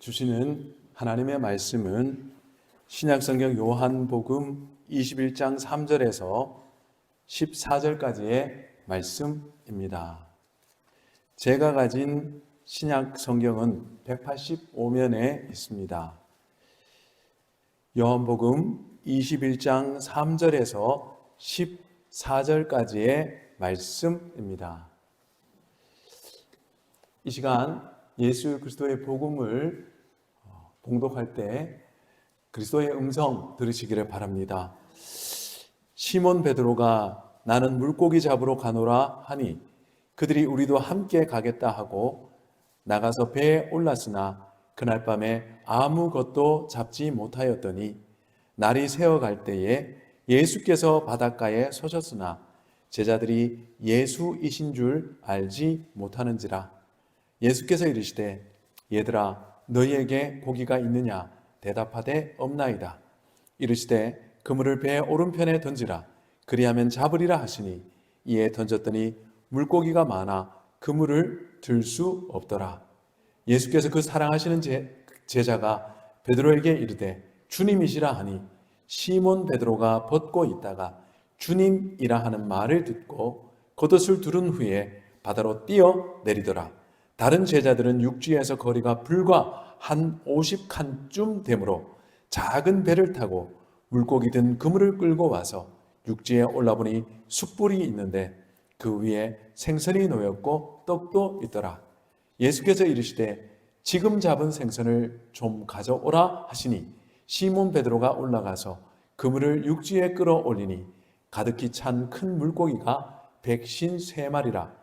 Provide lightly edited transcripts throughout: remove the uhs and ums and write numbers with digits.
주시는 하나님의 말씀은 신약성경 요한복음 21장 3절에서 14절까지의 말씀입니다. 제가 가진 신약성경은 185면에 있습니다. 요한복음 21장 3절에서 14절까지의 말씀입니다. 이 시간 예수 그리스도의 복음을 봉독할 때 그리스도의 음성 들으시기를 바랍니다. 시몬 베드로가 나는 물고기 잡으러 가노라 하니 그들이 우리도 함께 가겠다 하고 나가서 배에 올랐으나 그날 밤에 아무것도 잡지 못하였더니 날이 새어갈 때에 예수께서 바닷가에 서셨으나 제자들이 예수이신 줄 알지 못하는지라. 예수께서 이르시되 얘들아 너희에게 고기가 있느냐 대답하되 없나이다. 이르시되 그물을 배의 오른편에 던지라 그리하면 잡으리라 하시니 이에 던졌더니 물고기가 많아 그물을 들 수 없더라. 예수께서 그 사랑하시는 제자가 베드로에게 이르되 주님이시라 하니 시몬 베드로가 벗고 있다가 주님이라 하는 말을 듣고 겉옷을 두른 후에 바다로 뛰어 내리더라. 다른 제자들은 육지에서 거리가 불과 한 50칸쯤 되므로 작은 배를 타고 물고기 든 그물을 끌고 와서 육지에 올라보니 숯불이 있는데 그 위에 생선이 놓였고 떡도 있더라. 예수께서 이르시되 지금 잡은 생선을 좀 가져오라 하시니 시몬 베드로가 올라가서 그물을 육지에 끌어올리니 가득히 찬 큰 물고기가 153마리라.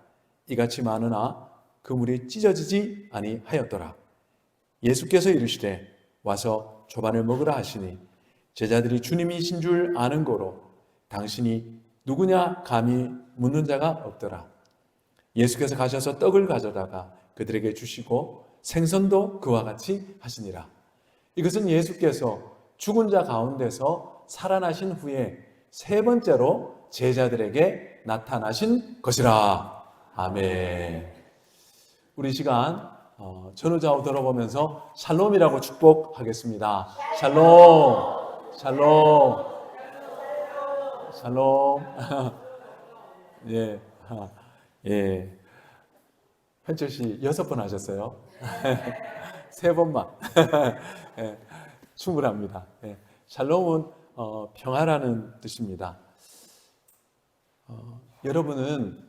이같이 많으나 그물이 찢어지지 아니하였더라. 예수께서 이르시되 와서 조반을 먹으라 하시니 제자들이 주님이신 줄 아는 고로 당신이 누구냐 감히 묻는 자가 없더라. 예수께서 가셔서 떡을 가져다가 그들에게 주시고 생선도 그와 같이 하시니라. 이것은 예수께서 죽은 자 가운데서 살아나신 후에 세 번째로 제자들에게 나타나신 것이라. 아멘. 우리 시간 전우좌우 들어보면서 샬롬이라고 축복하겠습니다. 샬롬, 샬롬, 샬롬. 예, 예. 현철 씨 6번 하셨어요. 3번만. 예, 충분합니다. 예. 샬롬은 평화라는 뜻입니다. 여러분은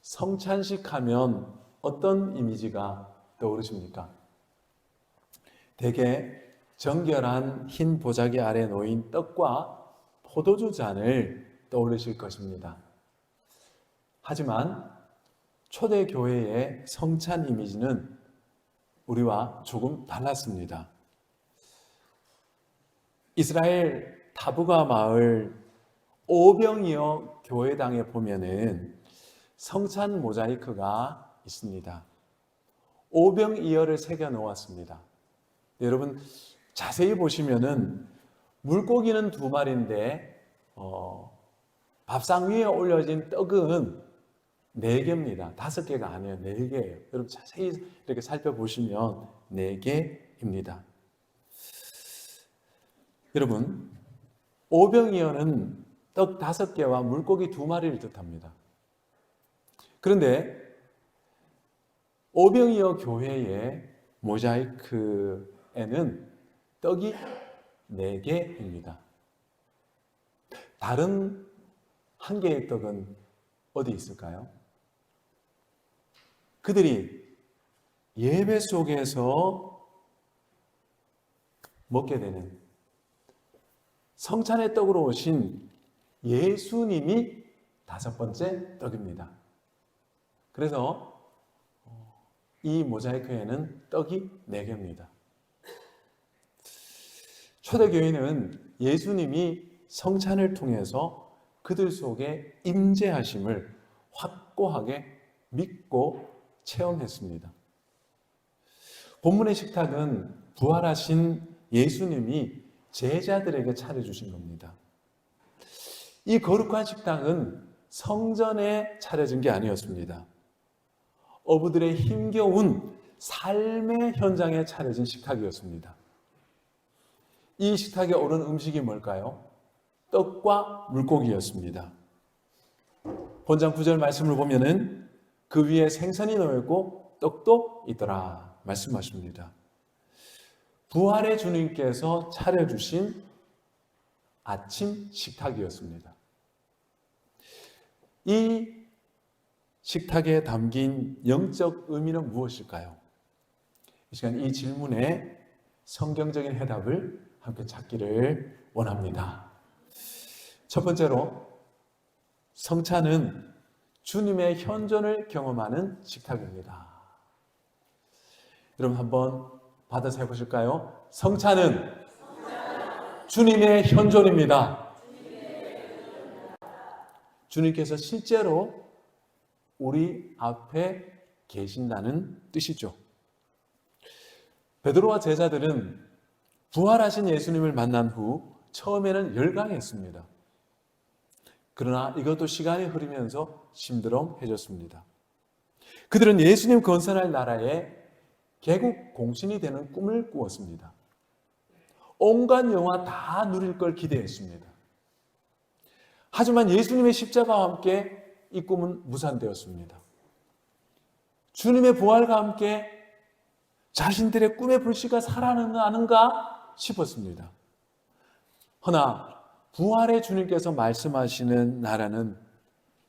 성찬식 하면 어떤 이미지가 떠오르십니까? 대개 정결한 흰 보자기 아래 놓인 떡과 포도주 잔을 떠올리실 것입니다. 하지만 초대교회의 성찬 이미지는 우리와 조금 달랐습니다. 이스라엘 타부가 마을 오병이어 교회당에 보면은 성찬 모자이크가 있습니다. 오병이어를 새겨 놓았습니다. 여러분 자세히 보시면은 물고기는 2마리인데 밥상 위에 올려진 떡은 4개입니다. 5개가 아니에요. 4개예요. 여러분 자세히 이렇게 살펴보시면 4개입니다. 여러분 오병이어는 떡 5개와 물고기 2마리를 뜻합니다. 그런데 오병이어 교회의 모자이크에는 떡이 4개입니다. 다른 1개의 떡은 어디 있을까요? 그들이 예배 속에서 먹게 되는 성찬의 떡으로 오신 예수님이 5번째 떡입니다. 그래서 이 모자이크에는 떡이 4개입니다. 초대교회는 예수님이 성찬을 통해서 그들 속에 임재하심을 확고하게 믿고 체험했습니다. 본문의 식탁은 부활하신 예수님이 제자들에게 차려주신 겁니다. 이 거룩한 식탁은 성전에 차려진 게 아니었습니다. 어부들의 힘겨운 삶의 현장에 차려진 식탁이었습니다. 이 식탁에 오른 음식이 뭘까요? 떡과 물고기였습니다. 본장 9절 말씀을 보면은 그 위에 생선이 놓였고 떡도 있더라 말씀하십니다. 부활의 주님께서 차려주신 아침 식탁이었습니다. 이 식탁에 담긴 영적 의미는 무엇일까요? 이 시간 이 질문에 성경적인 해답을 함께 찾기를 원합니다. 첫 번째로, 성찬은 주님의 현존을 경험하는 식탁입니다. 여러분 한번 받아서 해보실까요? 성찬은 주님의 현존입니다. 주님께서 실제로 우리 앞에 계신다는 뜻이죠. 베드로와 제자들은 부활하신 예수님을 만난 후 처음에는 열광했습니다. 그러나 이것도 시간이 흐르면서 심드렁해졌습니다. 그들은 예수님 건설할 나라에 개국 공신이 되는 꿈을 꾸었습니다. 온갖 영화 다 누릴 걸 기대했습니다. 하지만 예수님의 십자가와 함께 이 꿈은 무산되었습니다. 주님의 부활과 함께 자신들의 꿈의 불씨가 살아나는가 싶었습니다. 허나 부활의 주님께서 말씀하시는 나라는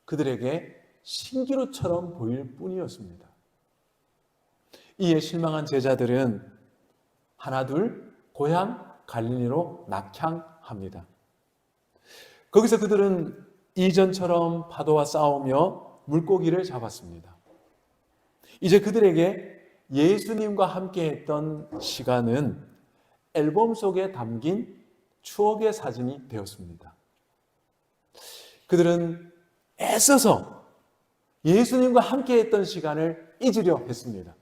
그들에게 신기루처럼 보일 뿐이었습니다. 이에 실망한 제자들은 하나둘 고향 갈릴리로 낙향합니다. 거기서 그들은 이전처럼 파도와 싸우며 물고기를 잡았습니다. 이제 그들에게 예수님과 함께했던 시간은 앨범 속에 담긴 추억의 사진이 되었습니다. 그들은 애써서 예수님과 함께했던 시간을 잊으려 했습니다.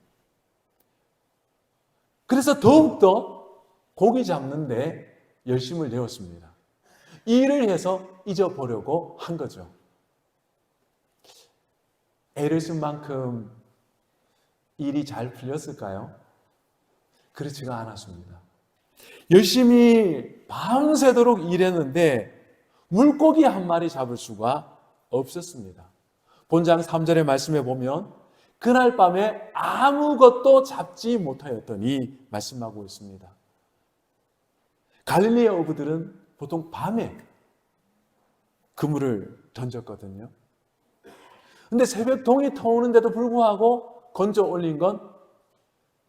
그래서 더욱더 고기 잡는데 열심을 내었습니다. 이 일을 해서 잊어보려고 한 거죠. 애를 쓴 만큼 일이 잘 풀렸을까요? 그렇지가 않았습니다. 열심히 밤새도록 일했는데 물고기 한 마리 잡을 수가 없었습니다. 본장 3절의 말씀에 보면 그날 밤에 아무것도 잡지 못하였더니 말씀하고 있습니다. 갈릴리의 어부들은 보통 밤에 그물을 던졌거든요. 근데 새벽 동이 터오는데도 불구하고 건져 올린 건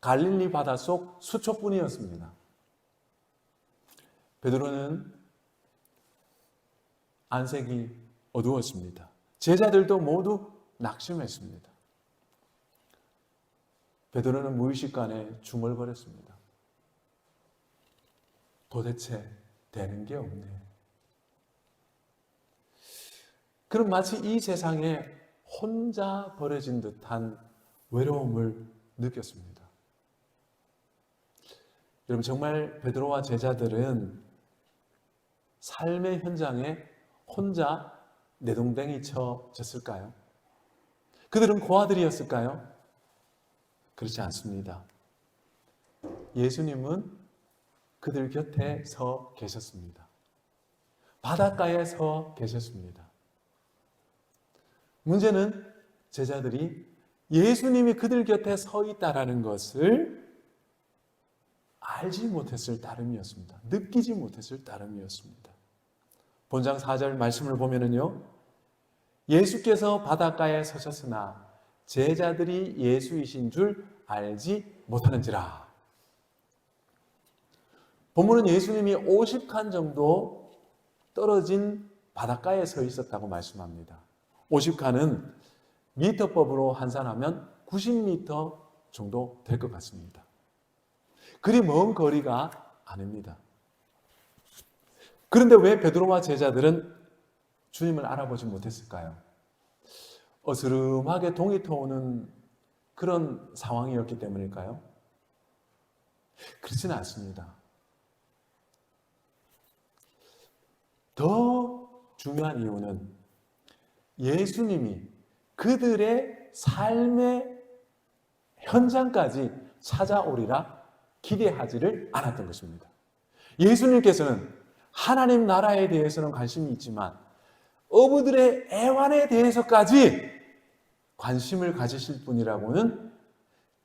갈릴리 바닷속 수초뿐이었습니다. 베드로는 안색이 어두웠습니다. 제자들도 모두 낙심했습니다. 베드로는 무의식간에 중얼거렸습니다. 도대체 되는 게 없네. 그럼 마치 이 세상에 혼자 버려진 듯한 외로움을 느꼈습니다. 여러분, 정말 베드로와 제자들은 삶의 현장에 혼자 내동댕이 쳐졌을까요? 그들은 고아들이었을까요? 그렇지 않습니다. 예수님은 그들 곁에 서 계셨습니다. 바닷가에 서 계셨습니다. 문제는 제자들이 예수님이 그들 곁에 서 있다라는 것을 알지 못했을 따름이었습니다. 느끼지 못했을 따름이었습니다. 본장 4절 말씀을 보면은요, 예수께서 바닷가에 서셨으나 제자들이 예수이신 줄 알지 못하는지라. 본문은 예수님이 50칸 정도 떨어진 바닷가에 서 있었다고 말씀합니다. 50칸은 미터법으로 환산하면 90m 정도 될 것 같습니다. 그리 먼 거리가 아닙니다. 그런데 왜 베드로와 제자들은 주님을 알아보지 못했을까요? 어스름하게 동이 터오는 그런 상황이었기 때문일까요? 그렇지는 않습니다. 더 중요한 이유는 예수님이 그들의 삶의 현장까지 찾아오리라 기대하지를 않았던 것입니다. 예수님께서는 하나님 나라에 대해서는 관심이 있지만 어부들의 애환에 대해서까지 관심을 가지실 분이라고는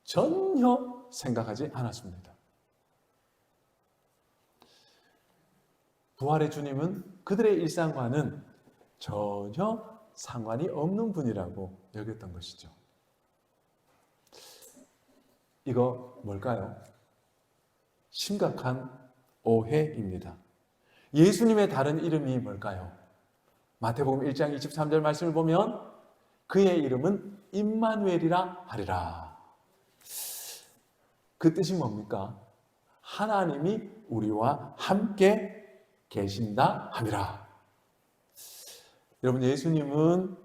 전혀 생각하지 않았습니다. 부활의 주님은 그들의 일상과는 전혀 상관이 없는 분이라고 여겼던 것이죠. 이거 뭘까요? 심각한 오해입니다. 예수님의 다른 이름이 뭘까요? 마태복음 1장 23절 말씀을 보면 그의 이름은 임마누엘이라 하리라. 그 뜻이 뭡니까? 하나님이 우리와 함께 계신다 함이라. 여러분, 예수님은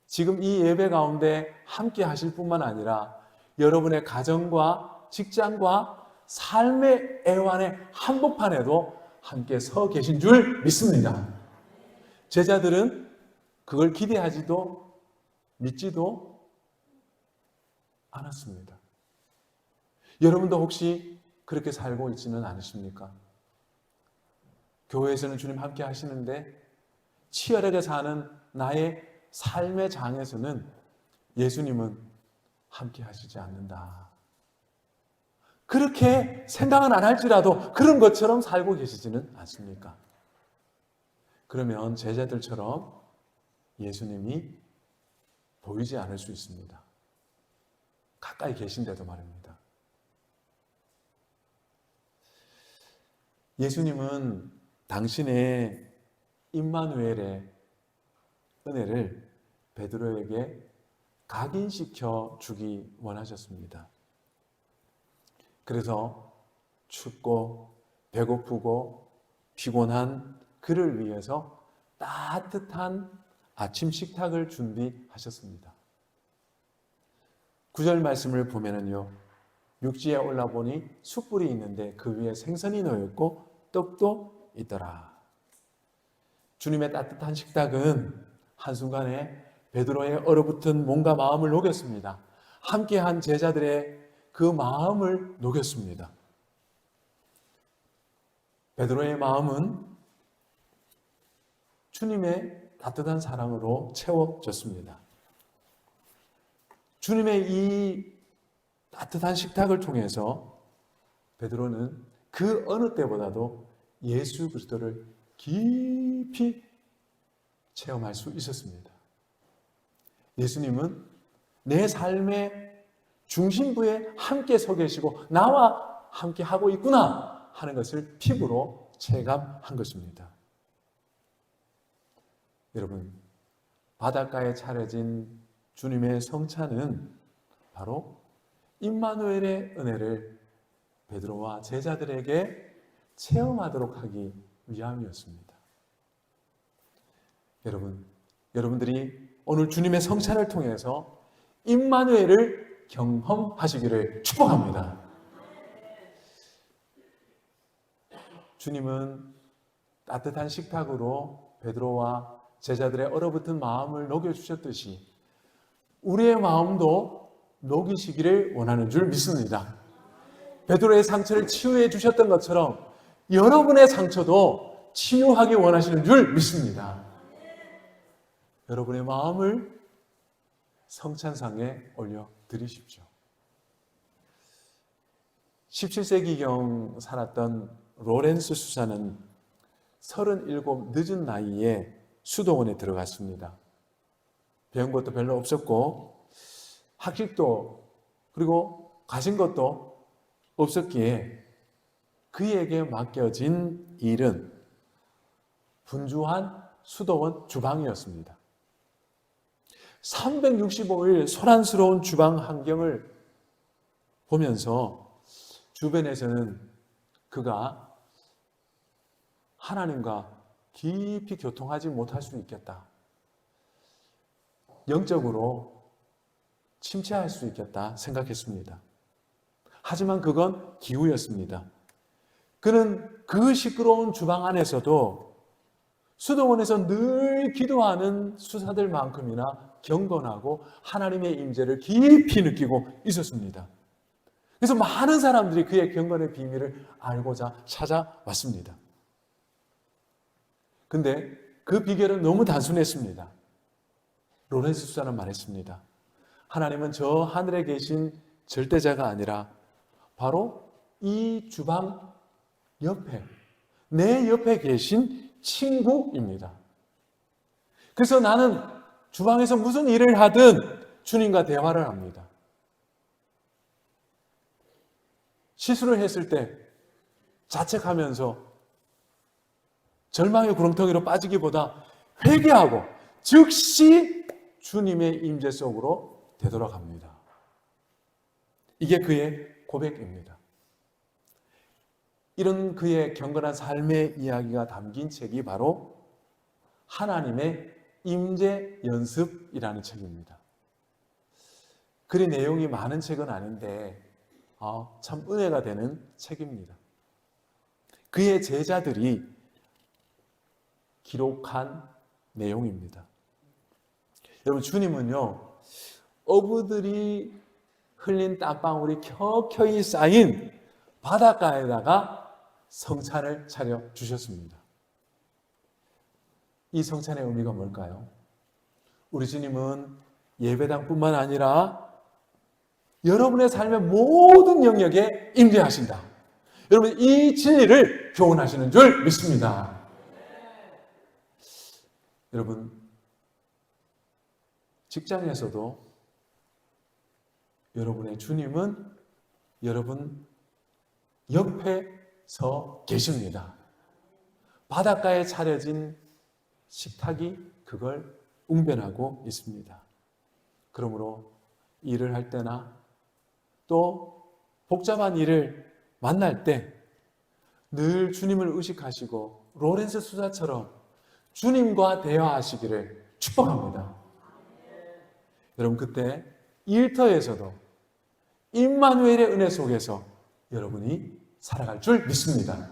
지금 이 예배 가운데 함께 하실 뿐만 아니라 여러분의 가정과 직장과 삶의 애환의 한복판에도 함께 서 계신 줄 믿습니다. 제자들은 그걸 기대하지도 믿지도 않았습니다. 여러분도 혹시 그렇게 살고 있지는 않으십니까? 교회에서는 주님 함께 하시는데 치열하게 사는 나의 삶의 장에서는 예수님은 함께 하시지 않는다. 그렇게 생각은 안 할지라도 그런 것처럼 살고 계시지는 않습니까? 그러면 제자들처럼 예수님이 보이지 않을 수 있습니다. 가까이 계신데도 말입니다. 예수님은 당신의 임마누엘의 은혜를 베드로에게 각인시켜 주기 원하셨습니다. 그래서 춥고 배고프고 피곤한 그를 위해서 따뜻한 아침 식탁을 준비하셨습니다. 9절 말씀을 보면은요, 육지에 올라보니 숯불이 있는데 그 위에 생선이 놓였고 떡도 있더라. 주님의 따뜻한 식탁은 한순간에 베드로의 얼어붙은 몸과 마음을 녹였습니다. 함께한 제자들의 그 마음을 녹였습니다. 베드로의 마음은 주님의 따뜻한 사랑으로 채워졌습니다. 주님의 이 따뜻한 식탁을 통해서 베드로는 그 어느 때보다도 예수 그리스도를 깊이 체험할 수 있었습니다. 예수님은 내 삶의 중심부에 함께 서 계시고 나와 함께 하고 있구나 하는 것을 피부로 체감한 것입니다. 여러분, 바닷가에 차려진 주님의 성찬은 바로 임마누엘의 은혜를 베드로와 제자들에게 체험하도록 하기 위함이었습니다. 여러분들이 오늘 주님의 성찬을 통해서 임마누엘을 경험하시기를 축복합니다. 주님은 따뜻한 식탁으로 베드로와 제자들의 얼어붙은 마음을 녹여주셨듯이 우리의 마음도 녹이시기를 원하는 줄 믿습니다. 베드로의 상처를 치유해 주셨던 것처럼 여러분의 상처도 치유하기 원하시는 줄 믿습니다. 여러분의 마음을 성찬상에 올려드리십시오. 17세기경 살았던 로렌스 수사는 37 늦은 나이에 수도원에 들어갔습니다. 배운 것도 별로 없었고 학식도 그리고 가진 것도 없었기에 그에게 맡겨진 일은 분주한 수도원 주방이었습니다. 365일 소란스러운 주방 환경을 보면서 주변에서는 그가 하나님과 깊이 교통하지 못할 수 있겠다. 영적으로 침체할 수 있겠다 생각했습니다. 하지만 그건 기우였습니다. 그는 그 시끄러운 주방 안에서도 수도원에서 늘 기도하는 수사들만큼이나 경건하고 하나님의 임재를 깊이 느끼고 있었습니다. 그래서 많은 사람들이 그의 경건의 비밀을 알고자 찾아왔습니다. 근데 그 비결은 너무 단순했습니다. 로렌스 수사는 말했습니다. 하나님은 저 하늘에 계신 절대자가 아니라 바로 이 주방 옆에, 내 옆에 계신 친구입니다. 그래서 나는 주방에서 무슨 일을 하든 주님과 대화를 합니다. 실수를 했을 때 자책하면서 절망의 구렁텅이로 빠지기보다 회개하고 즉시 주님의 임재 속으로 되돌아갑니다. 이게 그의 고백입니다. 이런 그의 경건한 삶의 이야기가 담긴 책이 바로 하나님의 임재 연습이라는 책입니다. 그리 내용이 많은 책은 아닌데 참 은혜가 되는 책입니다. 그의 제자들이 기록한 내용입니다. 여러분, 주님은요, 어부들이 흘린 땀방울이 켜켜이 쌓인 바닷가에다가 성찬을 차려 주셨습니다. 이 성찬의 의미가 뭘까요? 우리 주님은 예배당뿐만 아니라 여러분의 삶의 모든 영역에 임재하신다. 여러분, 이 진리를 교훈하시는 줄 믿습니다. 여러분, 직장에서도 여러분의 주님은 여러분 옆에 서 계십니다. 바닷가에 차려진 식탁이 그걸 웅변하고 있습니다. 그러므로 일을 할 때나 또 복잡한 일을 만날 때 늘 주님을 의식하시고 로렌스 수사처럼 주님과 대화하시기를 축복합니다. 여러분, 그때 일터에서도 임마누엘의 은혜 속에서 여러분이 살아갈 줄 믿습니다.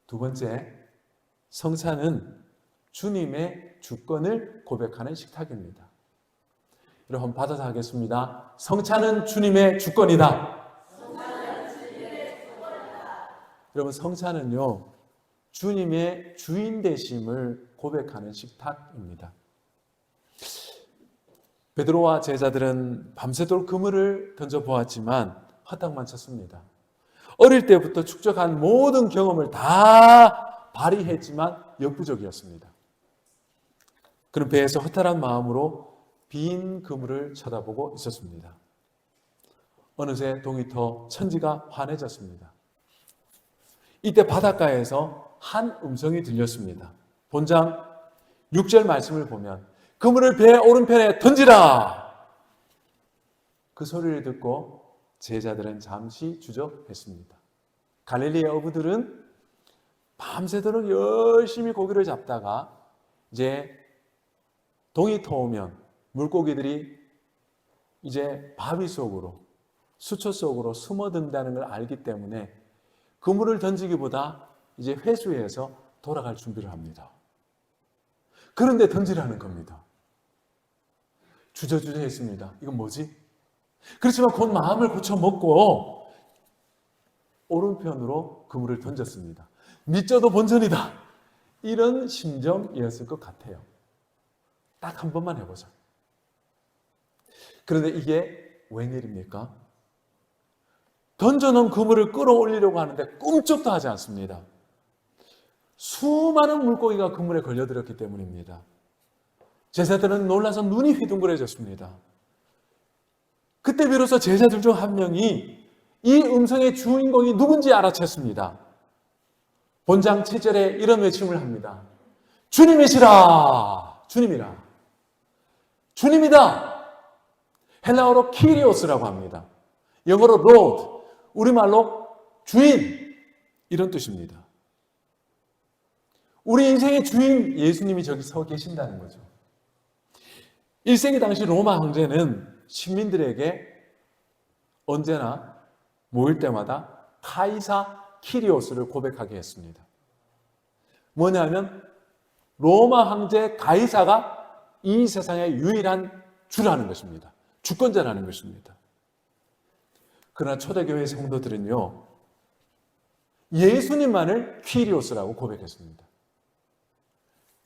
두 번째, 성찬은 주님의 주권을 고백하는 식탁입니다. 여러분, 받아서 하겠습니다. 성찬은 주님의 주권이다. 여러분, 성찬은요, 주님의 주인 되심을 고백하는 식탁입니다. 베드로와 제자들은 밤새도록 그물을 던져보았지만 화딱만 쳤습니다. 어릴 때부터 축적한 모든 경험을 다 발휘했지만 역부족이었습니다. 그는 배에서 허탈한 마음으로 빈 그물을 쳐다보고 있었습니다. 어느새 동이터 천지가 환해졌습니다. 이때 바닷가에서 한 음성이 들렸습니다. 본장 6절 말씀을 보면 그물을 배 오른편에 던지라! 그 소리를 듣고 제자들은 잠시 주저했습니다. 갈릴리의 어부들은 밤새도록 열심히 고기를 잡다가 이제 동이 터오면 물고기들이 이제 바위 속으로, 수초 속으로 숨어든다는 걸 알기 때문에 그물을 던지기보다 이제 회수해서 돌아갈 준비를 합니다. 그런데 던지라는 겁니다. 주저주저했습니다. 이건 뭐지? 그렇지만 곧 마음을 고쳐먹고 오른편으로 그물을 던졌습니다. 믿져도 본전이다. 이런 심정이었을 것 같아요. 딱 한 번만 해보자. 그런데 이게 웬일입니까? 던져놓은 그물을 끌어올리려고 하는데 꿈쩍도 하지 않습니다. 수많은 물고기가 그물에 걸려들었기 때문입니다. 제자들은 놀라서 눈이 휘둥그레졌습니다. 그때 비로소 제자들 중 한 명이 이 음성의 주인공이 누군지 알아챘습니다. 본장 7절에 이런 외침을 합니다. 주님이시라! 주님이라! 주님이다! 헬라어로 키리오스라고 합니다. 영어로 Lord, 우리말로 주인, 이런 뜻입니다. 우리 인생의 주인 예수님이 저기 서 계신다는 거죠. 1세기 당시 로마 황제는 시민들에게 언제나 모일 때마다 카이사 키리오스를 고백하게 했습니다. 뭐냐면 로마 황제 가이사가 이 세상의 유일한 주라는 것입니다. 주권자라는 것입니다. 그러나 초대교회 성도들은요, 예수님만을 퀴리오스라고 고백했습니다.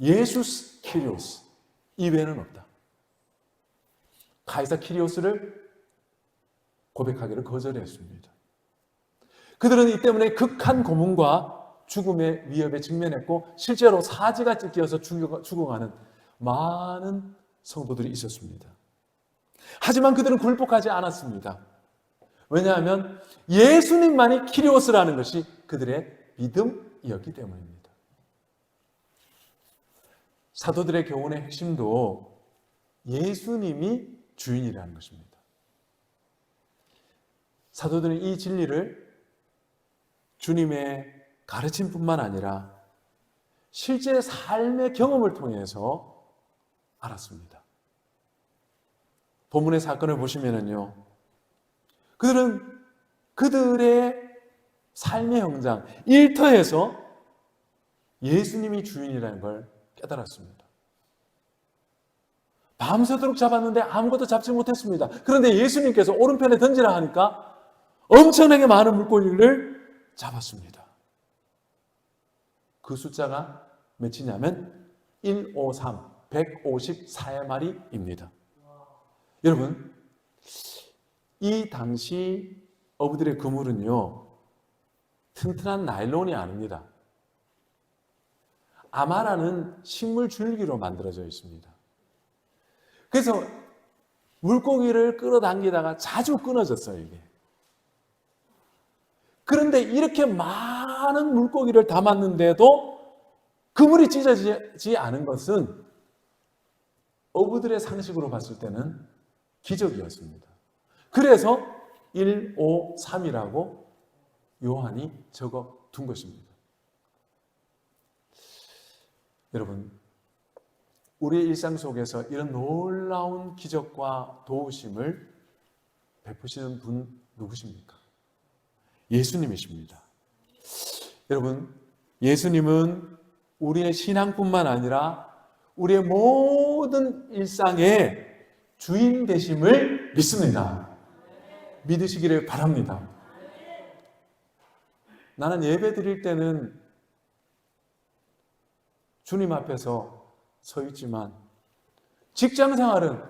예수스 키리오스 이외에는 없다. 카이사 키리오스를 고백하기를 거절했습니다. 그들은 이 때문에 극한 고문과 죽음의 위협에 직면했고 실제로 사지가 찢겨서 죽어가는 많은 성도들이 있었습니다. 하지만 그들은 굴복하지 않았습니다. 왜냐하면 예수님만이 키리오스라는 것이 그들의 믿음이었기 때문입니다. 사도들의 교훈의 핵심도 예수님이 주인이라는 것입니다. 사도들은 이 진리를 주님의 가르침뿐만 아니라 실제 삶의 경험을 통해서 알았습니다. 본문의 사건을 보시면요, 그들은 그들의 삶의 현장, 일터에서 예수님이 주인이라는 걸 깨달았습니다. 밤새도록 잡았는데 아무것도 잡지 못했습니다. 그런데 예수님께서 오른편에 던지라 하니까 엄청나게 많은 물고기를 잡았습니다. 그 숫자가 몇이냐면 153, 154마리입니다. 여러분, 이 당시 어부들의 그물은요, 튼튼한 나일론이 아닙니다. 아마라는 식물 줄기로 만들어져 있습니다. 그래서 물고기를 끌어당기다가 자주 끊어졌어요, 이게. 그런데 이렇게 많은 물고기를 담았는데도 그물이 찢어지지 않은 것은 어부들의 상식으로 봤을 때는 기적이었습니다. 그래서 153이라고 요한이 적어 둔 것입니다. 여러분, 우리의 일상 속에서 이런 놀라운 기적과 도우심을 베푸시는 분 누구십니까? 예수님이십니다. 여러분, 예수님은 우리의 신앙뿐만 아니라 우리의 모든 일상의 주인 되심을 믿습니다. 믿으시기를 바랍니다. 나는 예배 드릴 때는 주님 앞에서 서 있지만 직장 생활은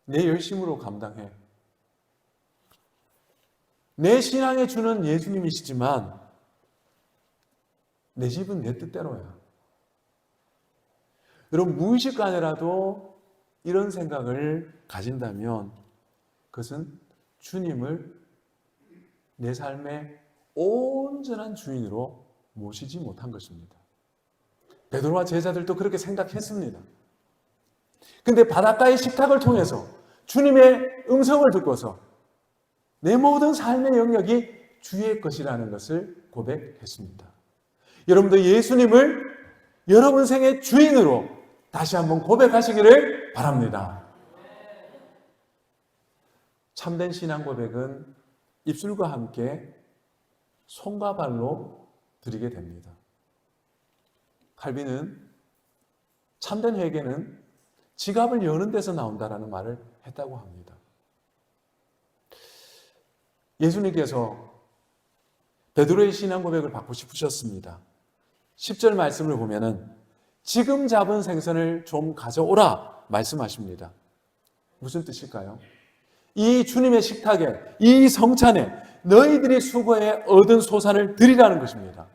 내 열심으로 감당해. 내 신앙에 주는 예수님이시지만 내 집은 내 뜻대로야. 여러분, 무의식간에라도 이런 생각을 가진다면 그것은 주님을 내 삶의 온전한 주인으로 모시지 못한 것입니다. 베드로와 제자들도 그렇게 생각했습니다. 그런데 바닷가의 식탁을 통해서 주님의 음성을 듣고서 내 모든 삶의 영역이 주의 것이라는 것을 고백했습니다. 여러분도 예수님을 여러분 생의 주인으로 다시 한번 고백하시기를 바랍니다. 참된 신앙 고백은 입술과 함께 손과 발로 드리게 됩니다. 칼빈은 참된 회개는 지갑을 여는 데서 나온다라는 말을 했다고 합니다. 예수님께서 베드로의 신앙 고백을 받고 싶으셨습니다. 10절 말씀을 보면은 지금 잡은 생선을 좀 가져오라 말씀하십니다. 무슨 뜻일까요? 이 주님의 식탁에, 이 성찬에 너희들이 수고해 얻은 소산을 드리라는 것입니다.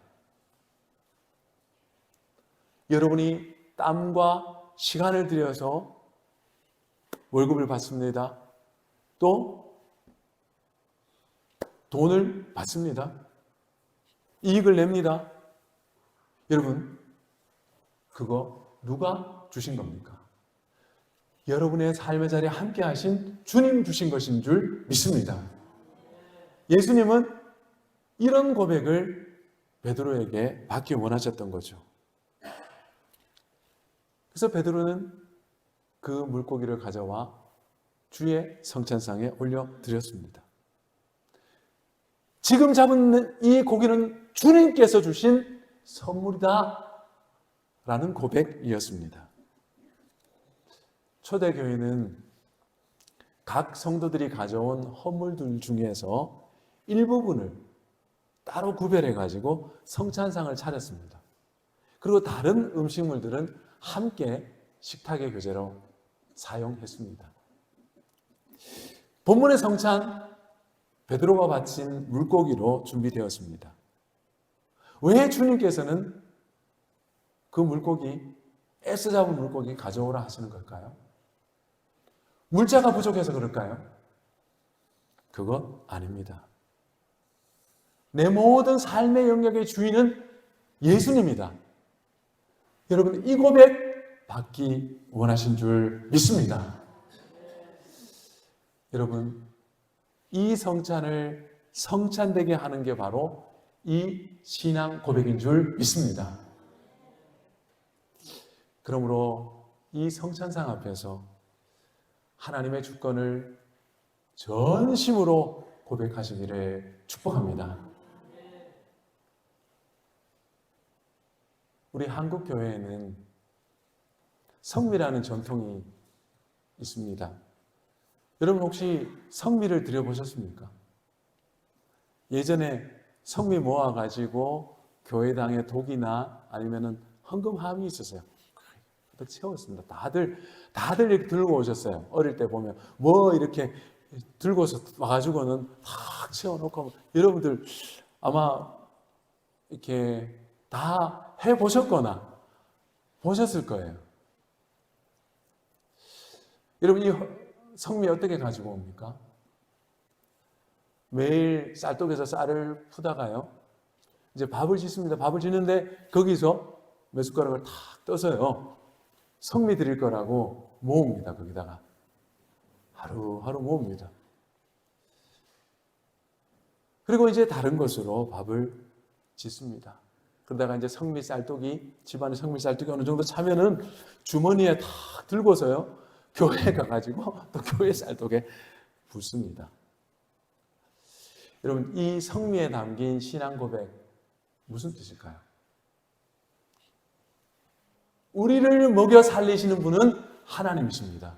여러분이 땀과 시간을 들여서 월급을 받습니다. 또 돈을 받습니다. 이익을 냅니다. 여러분, 그거 누가 주신 겁니까? 여러분의 삶의 자리에 함께 하신 주님 주신 것인 줄 믿습니다. 예수님은 이런 고백을 베드로에게 받기 원하셨던 거죠. 그래서 베드로는 그 물고기를 가져와 주의 성찬상에 올려드렸습니다. 지금 잡은 이 고기는 주님께서 주신 선물이다 라는 고백이었습니다. 초대교회는 각 성도들이 가져온 헌물들 중에서 일부분을 따로 구별해 가지고 성찬상을 차렸습니다. 그리고 다른 음식물들은 함께 식탁의 교제로 사용했습니다. 본문의 성찬, 베드로가 바친 물고기로 준비되었습니다. 왜 주님께서는 그 물고기, 애써 잡은 물고기 가져오라 하시는 걸까요? 물자가 부족해서 그럴까요? 그건 아닙니다. 내 모든 삶의 영역의 주인은 예수님이다. 여러분, 이 고백 받기 원하신 줄 믿습니다. 여러분, 이 성찬을 성찬되게 하는 게 바로 이 신앙 고백인 줄 믿습니다. 그러므로 이 성찬상 앞에서 하나님의 주권을 전심으로 고백하시기를 축복합니다. 우리 한국 교회에는 성미라는 전통이 있습니다. 여러분 혹시 성미를 드려보셨습니까? 예전에 성미 모아가지고 교회당에 독이나 아니면은 헌금함이 있었어요. 채웠습니다. 다들 이렇게 들고 오셨어요. 어릴 때 보면 뭐 이렇게 들고서 와가지고는 탁 채워놓고 여러분들 아마 이렇게 다 해보셨거나 보셨을 거예요. 여러분 이 성미 어떻게 가지고 옵니까? 매일 쌀독에서 쌀을 푸다가요. 이제 밥을 짓습니다. 밥을 짓는데 거기서 몇 숟가락을 탁 떠서요. 성미 드릴 거라고 모읍니다. 거기다가 하루하루 모읍니다. 그리고 이제 다른 것으로 밥을 짓습니다. 그러다가 이제 성미 쌀독이 집안에 성미 쌀독이 어느 정도 차면은 주머니에 탁 들고서요. 교회에 가가지고 또 교회 쌀독에 붓습니다. 여러분 이 성미에 담긴 신앙 고백 무슨 뜻일까요? 우리를 먹여 살리시는 분은 하나님이십니다.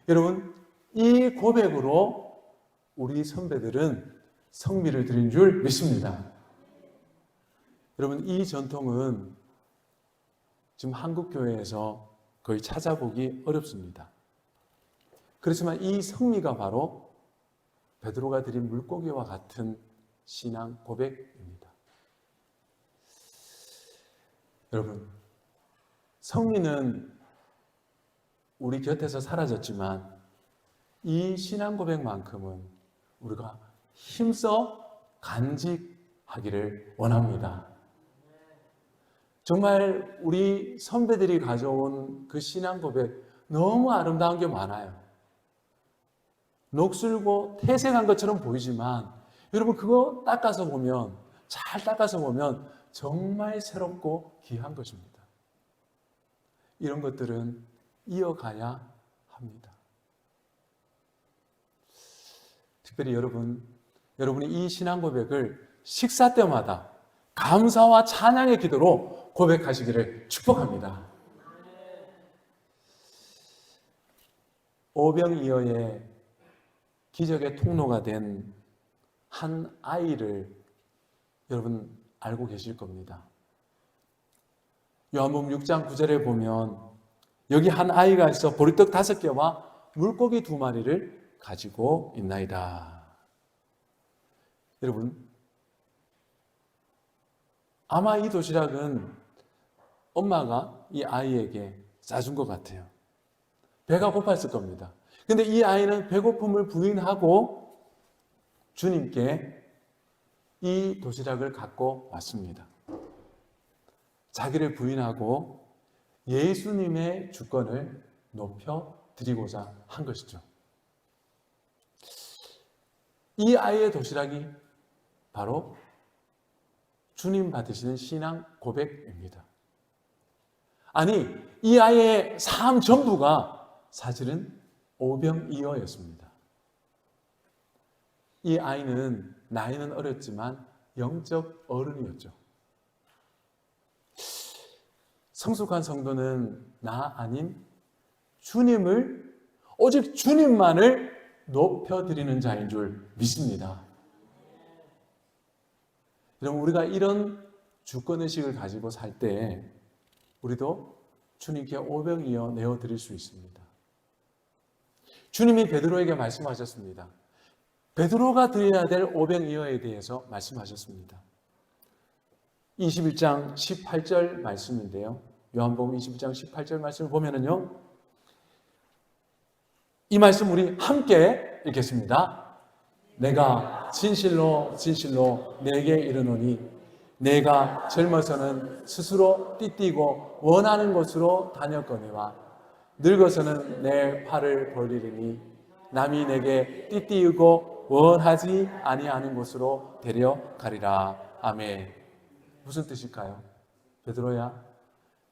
여러분 이 고백으로 우리 선배들은 성미를 드린 줄 믿습니다. 여러분 이 전통은 지금 한국 교회에서 거의 찾아보기 어렵습니다. 그렇지만 이 성미가 바로 베드로가 드린 물고기와 같은 신앙 고백입니다. 여러분 성미는 우리 곁에서 사라졌지만 이 신앙 고백만큼은 우리가 힘써 간직하기를 원합니다. 정말 우리 선배들이 가져온 그 신앙 고백 너무 아름다운 게 많아요. 녹슬고 태생한 것처럼 보이지만 여러분 그거 닦아서 보면 잘 닦아서 보면 정말 새롭고 귀한 것입니다. 이런 것들은 이어가야 합니다. 특별히 여러분이 이 신앙 고백을 식사 때마다 감사와 찬양의 기도로 고백하시기를 축복합니다. 오병이어의 기적의 통로가 된 한 아이를 여러분 알고 계실 겁니다. 요한복음 6장 9절에 보면 여기 한 아이가 있어 보리떡 5개와 물고기 2마리를 가지고 있나이다. 여러분 아마 이 도시락은 엄마가 이 아이에게 싸준 것 같아요. 배가 고팠을 겁니다. 근데 이 아이는 배고픔을 부인하고 주님께 이 도시락을 갖고 왔습니다. 자기를 부인하고 예수님의 주권을 높여 드리고자 한 것이죠. 이 아이의 도시락이 바로 주님 받으시는 신앙 고백입니다. 아니, 이 아이의 삶 전부가 사실은 오병이어였습니다. 이 아이는 나이는 어렸지만 영적 어른이었죠. 성숙한 성도는 나 아닌 주님을 오직 주님만을 높여드리는 자인 줄 믿습니다. 여러분, 우리가 이런 주권의식을 가지고 살 때 우리도 주님께 오병이어 내어드릴 수 있습니다. 주님이 베드로에게 말씀하셨습니다. 베드로가 드려야 될 오병이어에 대해서 말씀하셨습니다. 21장 18절 말씀인데요. 요한복음 21장 18절 말씀을 보면은요, 이 말씀 우리 함께 읽겠습니다. 내가 진실로 진실로 내게 이르노니 내가 젊어서는 스스로 띠띠고 원하는 곳으로 다녔거니와 늙어서는 내 팔을 벌리리니 남이 내게 띠띠고 원하지 아니하는 곳으로 데려가리라. 아멘. 무슨 뜻일까요? 베드로야,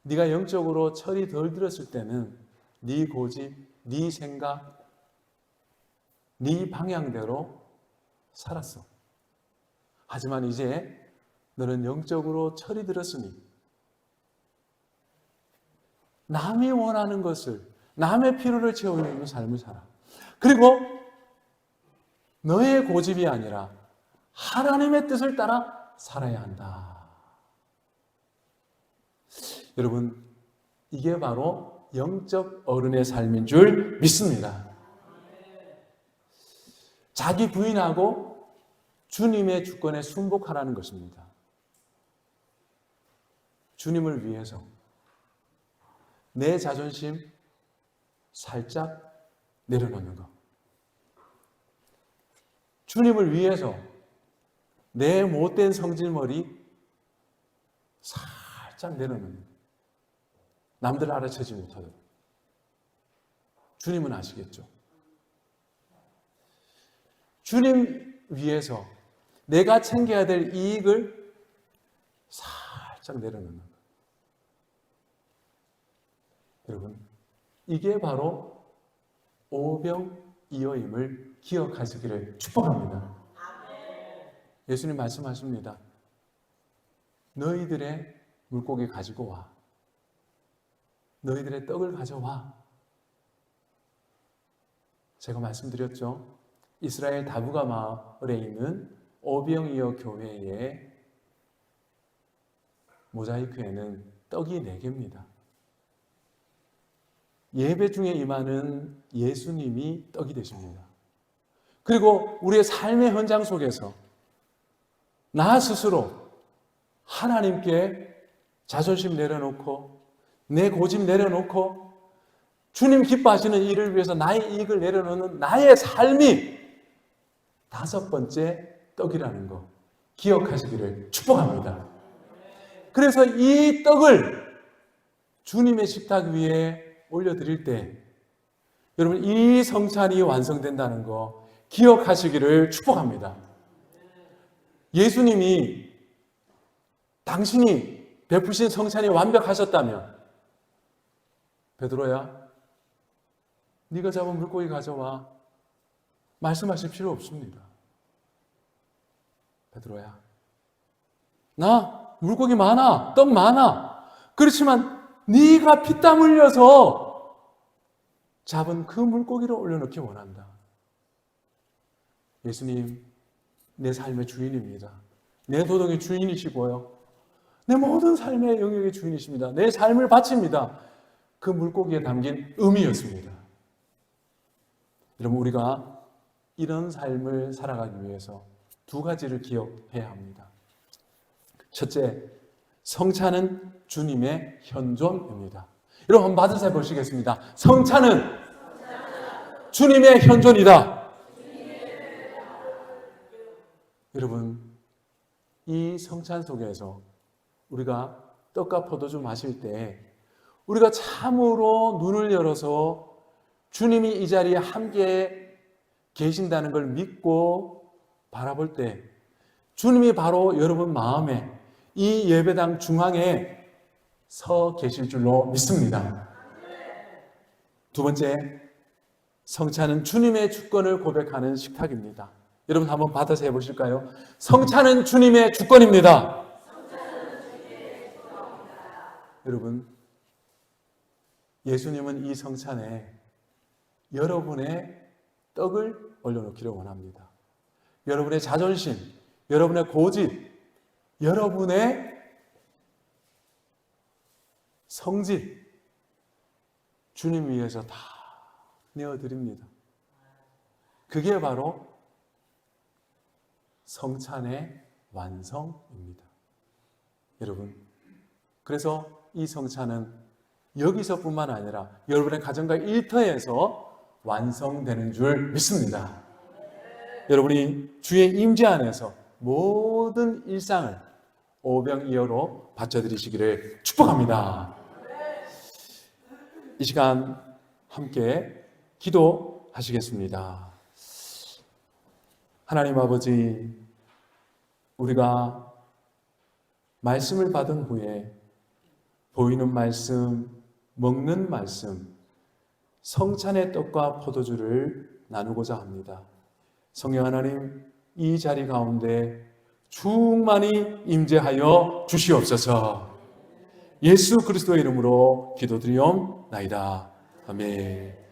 네가 영적으로 철이 덜 들었을 때는 네 고집, 네 생각, 네 방향대로 살았어. 하지만 이제 너는 영적으로 철이 들었으니 남이 원하는 것을, 남의 필요를 채우는 삶을 살아. 그리고 너의 고집이 아니라 하나님의 뜻을 따라 살아야 한다. 여러분, 이게 바로 영적 어른의 삶인 줄 믿습니다. 자기 부인하고 주님의 주권에 순복하라는 것입니다. 주님을 위해서 내 자존심 살짝 내려놓는 것. 주님을 위해서 내 못된 성질머리 살짝 내려놓는 것. 남들 알아채지 못하도록. 주님은 아시겠죠? 주님 위해서 내가 챙겨야 될 이익을 살짝 내려놓는 것. 여러분, 이게 바로 오병이어임을 기억하시기를 축복합니다. 예수님 말씀하십니다. 너희들의 물고기 가지고 와. 너희들의 떡을 가져와. 제가 말씀드렸죠. 이스라엘 다부가 마을에 있는 오병이어 교회의 모자이크에는 떡이 4개입니다. 예배 중에 임하는 예수님이 떡이 되십니다. 그리고 우리의 삶의 현장 속에서 나 스스로 하나님께 자존심 내려놓고 내 고집 내려놓고 주님 기뻐하시는 일을 위해서 나의 이익을 내려놓는 나의 삶이 5번째 떡이라는 거 기억하시기를 축복합니다. 그래서 이 떡을 주님의 식탁 위에 올려드릴 때 여러분, 이 성찬이 완성된다는 거 기억하시기를 축복합니다. 예수님이 당신이 베푸신 성찬이 완벽하셨다면 베드로야, 네가 잡은 물고기 가져와. 말씀하실 필요 없습니다. 베드로야, 나 물고기 많아, 떡 많아. 그렇지만 네가 피땀 흘려서 잡은 그 물고기를 올려놓기 원한다. 예수님, 내 삶의 주인입니다. 내 도덕의 주인이시고요. 내 모든 삶의 영역의 주인이십니다. 내 삶을 바칩니다. 그 물고기에 담긴 의미였습니다. 여러분, 우리가 이런 삶을 살아가기 위해서 2가지를 기억해야 합니다. 첫째, 성찬은 주님의 현존입니다. 여러분, 한번 받으셔 보시겠습니다. 성찬은 주님의 현존이다. 여러분, 이 성찬 속에서 우리가 떡과 포도주 마실 때 우리가 참으로 눈을 열어서 주님이 이 자리에 함께 계신다는 걸 믿고 바라볼 때 주님이 바로 여러분 마음에 이 예배당 중앙에 서 계실 줄로 믿습니다. 2번째, 성찬은 주님의 주권을 고백하는 식탁입니다. 여러분, 한번 받아서 해보실까요? 성찬은 주님의 주권입니다. 여러분, 예수님은 이 성찬에 여러분의 떡을 올려놓기를 원합니다. 여러분의 자존심, 여러분의 고집, 여러분의 성질, 주님 위해서 다 내어드립니다. 그게 바로 성찬의 완성입니다. 여러분, 그래서 이 성찬은 여기서뿐만 아니라 여러분의 가정과 일터에서 완성되는 줄 믿습니다. 여러분이 주의 임재 안에서 모든 일상을 오병이어로 바쳐드리시기를 축복합니다. 이 시간 함께 기도하시겠습니다. 하나님 아버지, 우리가 말씀을 받은 후에 보이는 말씀, 먹는 말씀, 성찬의 떡과 포도주를 나누고자 합니다. 성령 하나님, 이 자리 가운데 충만히 임재하여 주시옵소서. 예수 그리스도의 이름으로 기도드리옵나이다. 아멘.